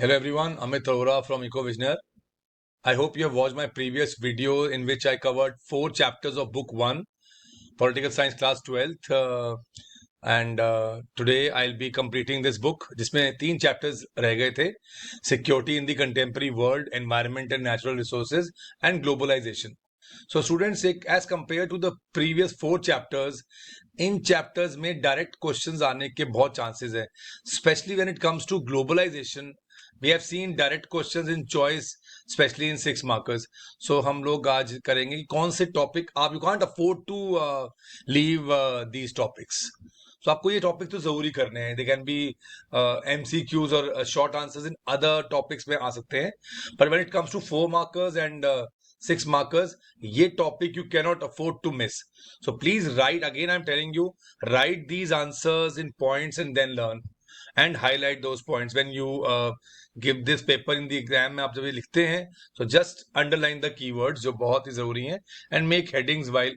Hello everyone, Amit Arora from EcoVisioner. I hope you have watched my previous video in which I covered 4 chapters of book 1, Political Science class 12th. And today I'll be completing this book, जिसमें 3 chapters रह गए थे, Security in the Contemporary World, Environment and Natural Resources, and Globalization. So students, as compared to the previous 4 chapters, in chapters में direct questions आने के बहुत chances है, especially when it comes to globalization. We have seen direct questions in choice, especially in 6 markers. So हम लोग आज करेंगे कि कौन से टॉपिक आप, you can't afford to leave these topics. So आपको ये टॉपिक तो जरूरी करने हैं. They can be MCQs और short answers in other topics में आ सकते हैं. But when it comes to 4 markers and 6 markers, ये topic you cannot afford to miss. So please write, again I'm telling you, write these answers in points and then learn. And highlight those points when you give this paper in the exam में आप जब ये लिखते हैं, so just underline the keywords जो बहुत ही जरूरी हैं and make headings while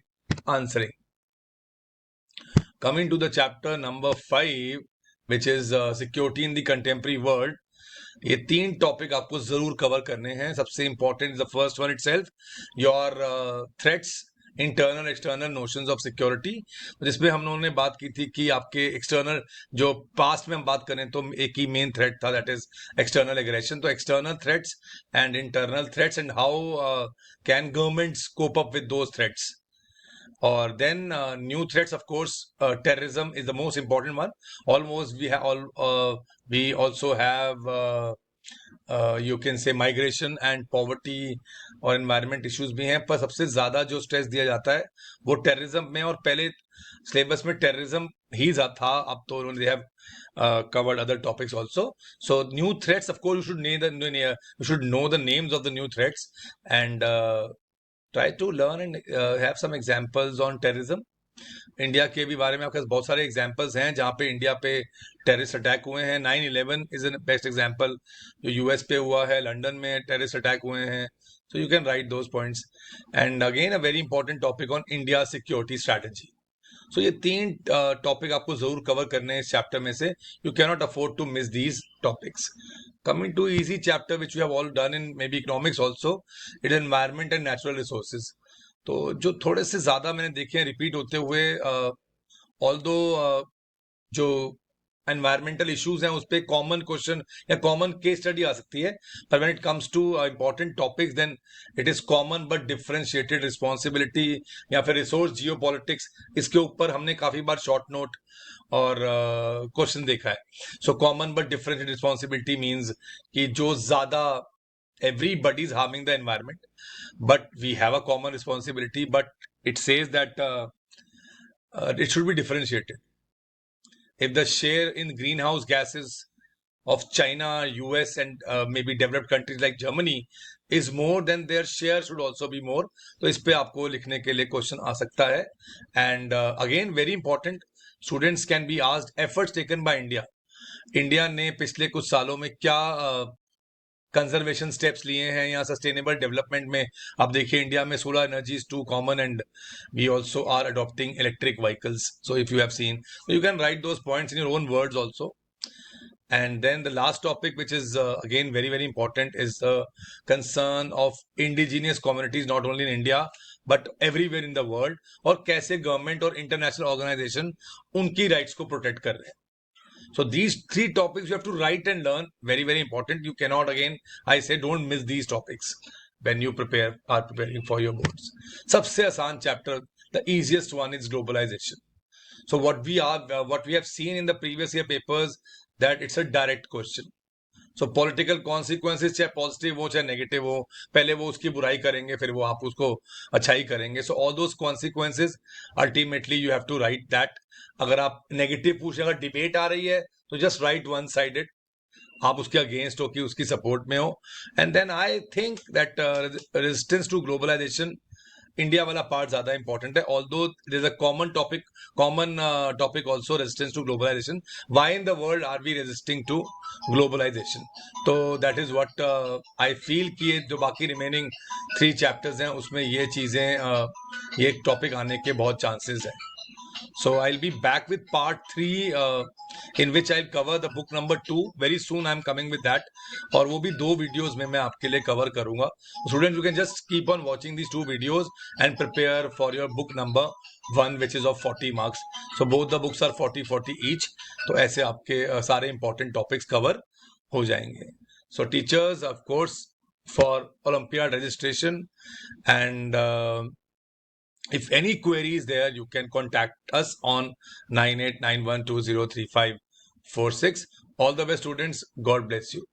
answering. Coming to the chapter number 5, which is security in the contemporary world, ये 3 टॉपिक आपको जरूर कवर करने हैं. सबसे important the first one itself, your threats, internal external notions of security, जिसमें हम लोगों ने बात की थी कि आपके एक्सटर्नल, जो पास्ट में हम बात करें तो एक ही मेन थ्रेट था, दैट इज एक्सटर्नल एग्रेशन. तो external threats and internal threats and how can governments cope up with those threats. Or then new threats, of course, terrorism is the most important one. Almost we also have you can say migration and poverty और environment issues भी हैं, पर सबसे ज्यादा जो stress दिया जाता है वो टेररिज्म में. और पहले सिलेबस में टेररिज्म ही था, अब तो उन्होंने they have covered other topics also. So new threats, of course, you should know the names of the new threats and try to learn and have some examples on terrorism. India के भी बारे में आपके पास बहुत सारे examples हैं जहाँ पे इंडिया पे टेररिस्ट अटैक हुए हैं. 9/11 इज एन बेस्ट एग्जाम्पल, जो यूएस पे हुआ है, लंदन में टेररिस्ट अटैक हुए हैं. So you can write those points. And again a very important topic on India security strategy. So ये 3 टॉपिक आपको जरूर कवर करने हैं इस चैप्टर में से. You cannot afford to miss these topics. Coming to easy chapter which we have all done in maybe economics also, it is environment and natural resources. तो जो थोड़े से ज्यादा मैंने देखे हैं रिपीट होते हुए, ऑल्दो जो एनवायरमेंटल इश्यूज हैं उस पे कॉमन क्वेश्चन या कॉमन केस स्टडी आ सकती है, पर when it comes to important topics then it is common but differentiated responsibility या फिर रिसोर्स जियोपॉलिटिक्स. इसके ऊपर हमने काफी बार शॉर्ट नोट और क्वेश्चन देखा है. So common but differentiated responsibility means कि जो ज्यादा everybody is harming the environment, but we have a common responsibility, but it says that it should be differentiated. If the share in greenhouse gases of China, US, and maybe developed countries like Germany is more, then their share should also be more. तो इस पे आपको लिखने के लिए question आ सकता है. And again, very important, students can be asked efforts taken by India. India ने पिछले कुछ सालों में क्या कंजर्वेशन स्टेप्स लिए हैं या सस्टेनेबल डेवलपमेंट में. आप देखिए इंडिया में solar energy is too common and we also are adopting electric vehicles. So if you have seen, you can write those points in your own words also. And then the last topic, which is again very, very important, is the concern of indigenous communities, not only in India, but everywhere in the world. और कैसे government और international organisation उनकी rights को protect कर रहे हैं. So these 3 topics you have to write and learn. Very, very important. You cannot, again, I say, don't miss these topics when you are preparing for your boards. सबसे आसान chapter, the easiest one is globalization. So what we have seen in the previous year papers, that it's a direct question. So political consequences चाहे positive हो चाहे negative हो, पहले वो उसकी बुराई करेंगे फिर वो आप उसको अच्छाई करेंगे. So all those consequences ultimately you have to write that. अगर आप नेगेटिव पूछे, अगर डिबेट आ रही है तो जस्ट राइट वन साइडेड, आप उसके अगेंस्ट हो कि उसकी सपोर्ट में हो. And then I think that resistance to globalization, India वाला पार्ट ज्यादा इंपॉर्टेंट है. Although there is a common topic also, resistance to globalization. Why in the world are we resisting to globalization? तो that is what I feel कि ये जो बाकी remaining 3 chapters हैं उसमें ये चीजें ये टॉपिक आने के बहुत चांसेस हैं. So I'll be back with part 3 in which I'll cover the book number 2. Very soon I'm coming with that. और वो भी 2 videos में मैं आपके लिए cover करूंगा. Students, you can just keep on watching these 2 videos and prepare for your book number 1, which is of 40 marks. So both the books are 40 each. तो ऐसे आपके सारे important topics cover हो जाएंगे. So teachers, of course, for Olympiad registration, and if any query is there, you can contact us on 9891203546. All the best, students. God bless you.